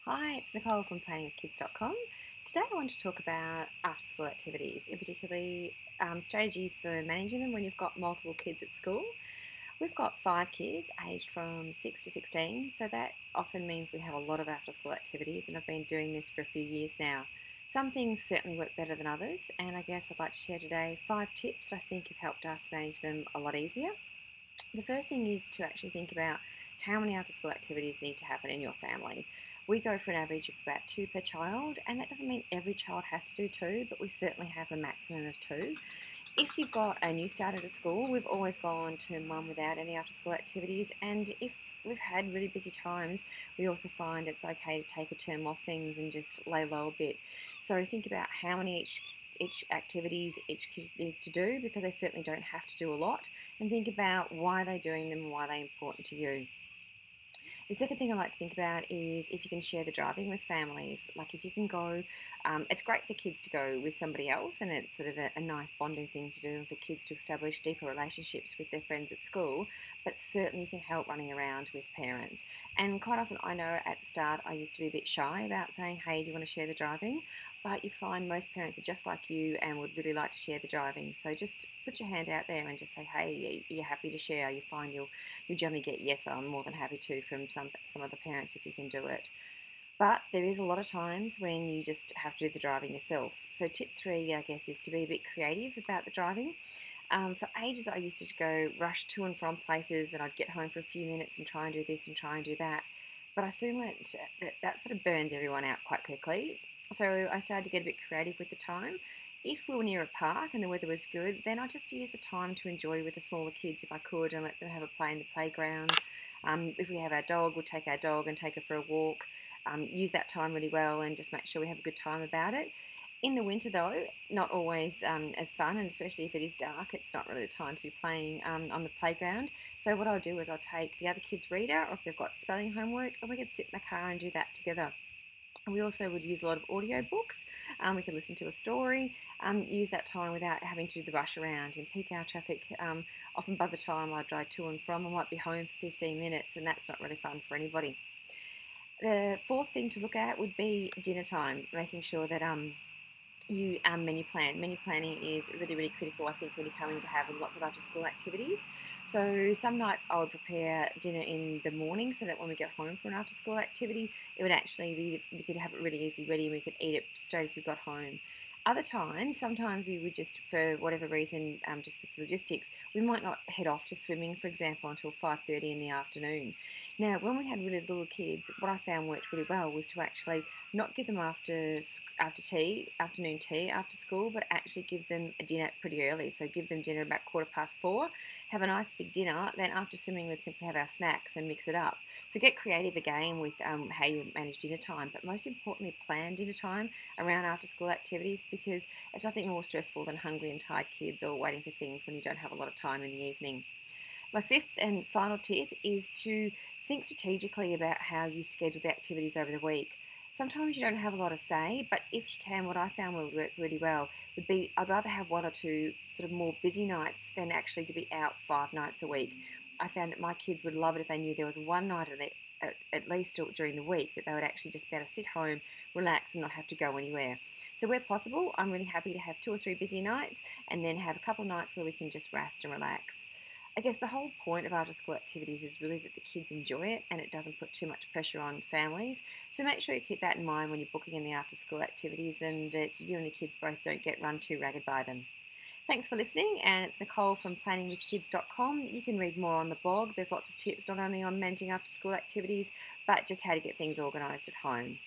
Hi, it's Nicole from planningwithkids.com. Today I want to talk about after-school activities, in particularly strategies for managing them when you've got multiple kids at school. We've got 5 kids aged from 6 to 16, so that often means we have a lot of after-school activities, and I've been doing this for a few years now. Some things certainly work better than others, and I guess I'd like to share today 5 tips that I think have helped us manage them a lot easier. The first thing is to actually think about how many after school activities need to happen in your family. We go for an average of about 2 per child, and that doesn't mean every child has to do 2, but we certainly have a maximum of 2. If you've got a new starter to school, we've always gone term 1 without any after school activities, and if we've had really busy times, we also find it's okay to take a term off things and just lay low a bit. So think about how many each activities each kid needs to do, because they certainly don't have to do a lot, and think about why they're doing them and why they're important to you. The second thing I like to think about is if you can share the driving with families. Like if you can go, it's great for kids to go with somebody else, and it's sort of a nice bonding thing to do, and for kids to establish deeper relationships with their friends at school, but certainly can help running around with parents. And quite often, I know at the start I used to be a bit shy about saying, hey, do you want to share the driving? But you find most parents are just like you and would really like to share the driving. So just put your hand out there and just say, hey, are you happy to share? You find you'll generally get yes, I'm more than happy to, from some of the parents if you can do it. But there is a lot of times when you just have to do the driving yourself. So tip 3, I guess, is to be a bit creative about the driving. For ages, I used to go rush to and from places, and I'd get home for a few minutes and try and do this and try and do that. But I soon learned that sort of burns everyone out quite quickly. So I started to get a bit creative with the time. If we were near a park and the weather was good, then I just used the time to enjoy with the smaller kids if I could, and let them have a play in the playground. If we have our dog, we'll take our dog and take her for a walk. Use that time really well and just make sure we have a good time about it. In the winter, though, not always as fun, and especially if it is dark, it's not really the time to be playing on the playground. So what I'll do is I'll take the other kids' reader, or if they've got spelling homework, and we could sit in the car and do that together. We also would use a lot of audio books. We could listen to a story, use that time without having to do the rush around and peak hour traffic. Often by the time I drive to and from, I might be home for 15 minutes, and that's not really fun for anybody. The fourth thing to look at would be dinner time, making sure that you menu plan. Menu planning is really, really critical, I think, when you're coming to having lots of after school activities. So some nights I would prepare dinner in the morning so that when we get home for an after school activity, it would actually be, we could have it really easily ready and we could eat it straight as we got home. Other times, sometimes we would just, for whatever reason, just with logistics, we might not head off to swimming, for example, until 5:30 in the afternoon. Now, when we had really little kids, what I found worked really well was to actually not give them afternoon tea after school, but actually give them a dinner pretty early. So give them dinner about 4:15, have a nice big dinner. Then after swimming, we'd simply have our snacks and mix it up. So get creative again with how you manage dinner time, but most importantly, plan dinner time around after school activities, because it's nothing more stressful than hungry and tired kids or waiting for things when you don't have a lot of time in the evening. My fifth and final tip is to think strategically about how you schedule the activities over the week. Sometimes you don't have a lot of say, but if you can, what I found would work really well would be, I'd rather have 1 or 2 sort of more busy nights than actually to be out 5 nights a week. I found that my kids would love it if they knew there was one night at least during the week that they would actually just be able to sit home, relax, and not have to go anywhere. So where possible, I'm really happy to have 2 or 3 busy nights and then have a couple of nights where we can just rest and relax. I guess the whole point of after school activities is really that the kids enjoy it and it doesn't put too much pressure on families. So make sure you keep that in mind when you're booking in the after school activities, and that you and the kids both don't get run too ragged by them. Thanks for listening, and it's Nicole from planningwithkids.com. You can read more on the blog. There's lots of tips not only on managing after school activities, but just how to get things organised at home.